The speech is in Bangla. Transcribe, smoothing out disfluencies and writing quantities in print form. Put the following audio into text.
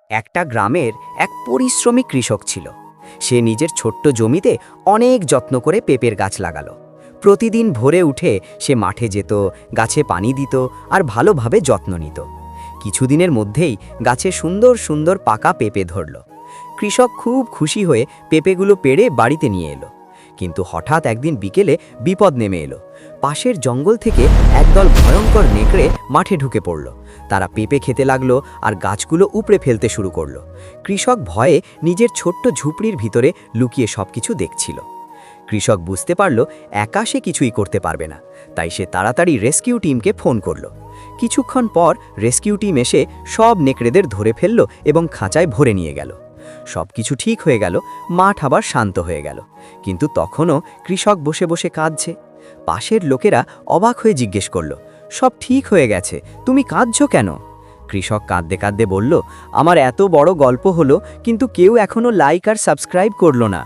একটা গ্রামের এক পরিশ্রমী কৃষক ছিল। সে নিজের ছোট্ট জমিতে অনেক যত্ন করে পেঁপের গাছ লাগালো। প্রতিদিন ভোরে উঠে সে মাঠে যেত, গাছে পানি দিত আর ভালোভাবে যত্ন নিত। কিছুদিনের মধ্যেই গাছে সুন্দর সুন্দর পাকা পেঁপে ধরল। কৃষক খুব খুশি হয়ে পেঁপেগুলো পেড়ে বাড়িতে নিয়ে এলো। কিন্তু হঠাৎ একদিন বিকেলে বিপদ নেমে এলো। পাশের জঙ্গল থেকে একদল ভয়ঙ্কর নেকড়ে মাঠে ঢুকে পড়ল। তারা পেঁপে খেতে লাগলো আর গাছগুলো উপড়ে ফেলতে শুরু করলো। কৃষক ভয়ে নিজের ছোট্ট ঝুপড়ির ভিতরে লুকিয়ে সবকিছু দেখছিল। কৃষক বুঝতে পারল একা সে কিছুই করতে পারবে না, তাই সে তাড়াতাড়ি রেস্কিউ টিমকে ফোন করল। কিছুক্ষণ পর রেস্কিউ টিম এসে সব নেকড়েদের ধরে ফেলল এবং খাঁচায় ভরে নিয়ে গেল। সবকিছু ঠিক হয়ে গেল, মাঠ আবার শান্ত হয়ে গেল। কিন্তু তখনও কৃষক বসে বসে কাঁদছে। পাশের লোকেরা অবাক হয়ে জিজ্ঞেস করল, সব ঠিক হয়ে গেছে, তুমি কাঁদছো কেন? কৃষক কাঁদতে কাঁদতে বলল, আমার এত বড় গল্প হলো, কিন্তু কেউ এখনো লাইক আর সাবস্ক্রাইব করলো না।